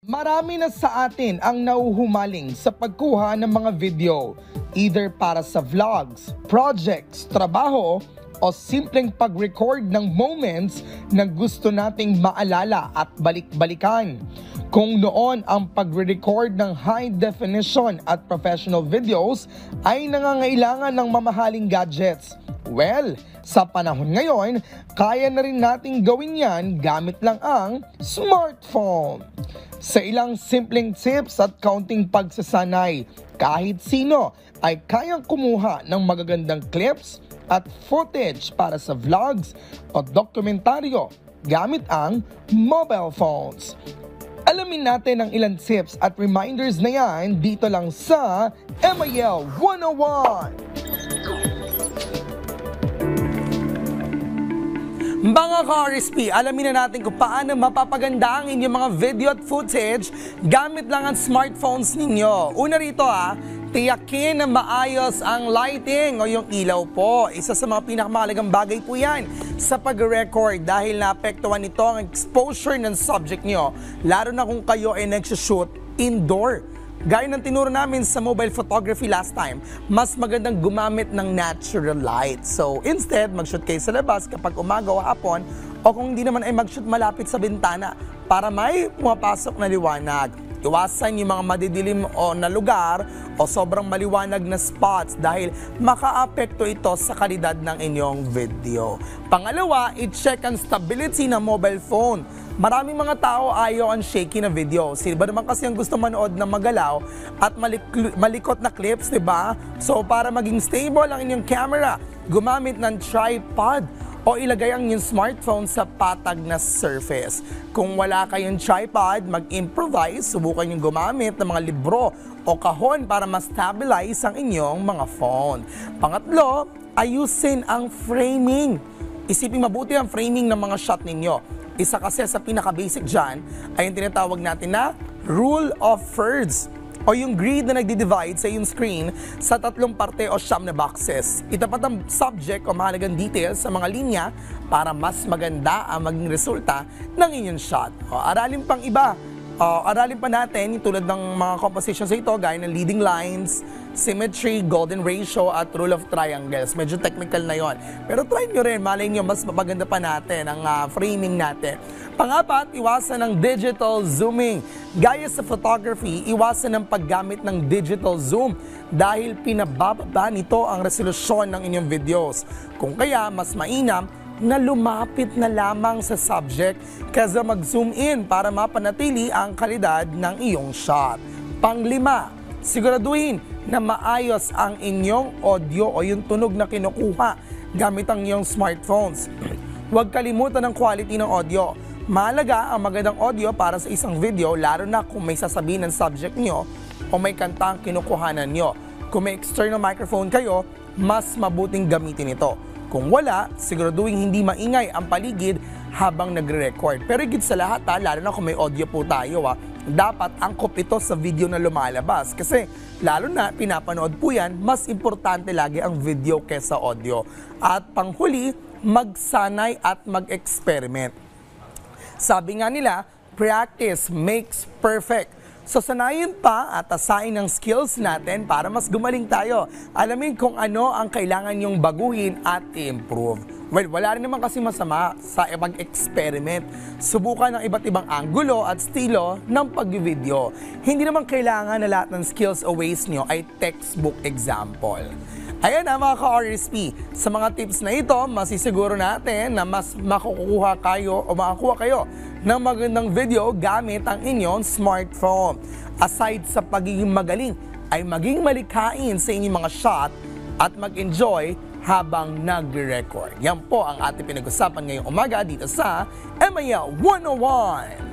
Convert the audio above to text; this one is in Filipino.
Marami na sa atin ang nauhumaling sa pagkuha ng mga video, either para sa vlogs, projects, trabaho, o simpleng pag-record ng moments na gusto nating maalala at balik-balikan. Kung noon ang pag-record ng high definition at professional videos ay nangangailangan ng mamahaling gadgets, well, sa panahon ngayon, kaya na rin nating gawin yan gamit lang ang smartphone. Sa ilang simpleng tips at kaunting pagsasanay, kahit sino ay kayang kumuha ng magagandang clips at footage para sa vlogs o dokumentaryo gamit ang mobile phones. Alamin natin ang ilang tips at reminders na yan dito lang sa MIL 101! Mga ka-RSP, alamin na natin kung paano mapapaganda ang inyong mga video at footage gamit lang ang smartphones ninyo. Una rito tiyakin na maayos ang lighting o yung ilaw po. Isa sa mga pinakamahalagang bagay po yan sa pag-record dahil naapektuhan nito ang exposure ng subject nyo, lalo na kung kayo ay nagsushoot indoor. Gaya ng tinuro namin sa mobile photography last time, mas magandang gumamit ng natural light. So instead, mag-shoot kayo sa labas kapag umaga o hapon, o kung hindi naman ay mag-shoot malapit sa bintana para may pumapasok na liwanag. Iwasan yung mga madidilim o na lugar o sobrang maliwanag na spots dahil makaapekto ito sa kalidad ng inyong video. Pangalawa, i-check ang stability ng mobile phone. Maraming mga tao ayaw ang shaky na video. Sino ba naman kasi ang gusto manood na magalaw at malikot na clips, diba? So para maging stable ang inyong camera, gumamit ng tripod o ilagay ang inyong smartphone sa patag na surface. Kung wala kayong tripod, mag-improvise, subukan yung gumamit ng mga libro o kahon para ma-stabilize ang inyong mga phone. Pangatlo, ayusin ang framing. Isipin mabuti ang framing ng mga shot ninyo. Isa kasi sa pinaka-basic dyan ay yung tinatawag natin na rule of thirds o yung grid na nagdi-divide sa iyong screen sa 3 parte o 9 na boxes. Itapat ang subject o mahalagang details sa mga linya para mas maganda ang maging resulta ng inyong shot. Aralin pang iba. Aralin pa natin yung tulad ng mga compositions ito gaya ng leading lines, symmetry, golden ratio at rule of triangles. Medyo technical na yon. Pero try nyo rin, malay nyo mas mapaganda pa natin ang framing natin. Pangapat, iwasan ng digital zooming. Gaya sa photography, iwasan ng paggamit ng digital zoom dahil pinabababa nito ang resolusyon ng inyong videos. Kung kaya, mas mainam na lumapit na lamang sa subject kaysa mag-zoom in para mapanatili ang kalidad ng iyong shot. Panglima, siguraduhin na maayos ang inyong audio o yung tunog na kinukuha gamit ang iyong smartphones. Huwag kalimutan ang quality ng audio. Mahalaga ang magandang audio para sa isang video lalo na kung may sasabihin ng subject nyo o may kanta ang kinukuhanan nyo. Kung may external microphone kayo, mas mabuting gamitin ito. Kung wala, siguraduhin hindi maingay ang paligid habang nagre-record. Pero higit sa lahat, lalo na kung may audio po tayo, dapat angkop ito sa video na lumalabas. Kasi lalo na pinapanood po yan, mas importante lagi ang video kesa audio. At panghuli, magsanay at mag-experiment. Sabi nga nila, practice makes perfect. So sanayin pa at asahin ang skills natin para mas gumaling tayo. Alamin kung ano ang kailangan nyong baguhin at improve. Well, wala rin naman kasi masama sa pag-experiment. Subukan ng iba't ibang anggulo at estilo ng pag-video. Hindi naman kailangan na lahat ng skills o ways nyo ay textbook example. Ayan mga ka-RSP, sa mga tips na ito, masisiguro natin na mas makukuha kayo o makakuha kayo ng magandang video gamit ang inyong smartphone. Aside sa pagiging magaling, ay maging malikhain sa inyong mga shot at mag-enjoy habang nag-record. Yan po ang ating pinag-usapan ngayong umaga dito sa MIL 101.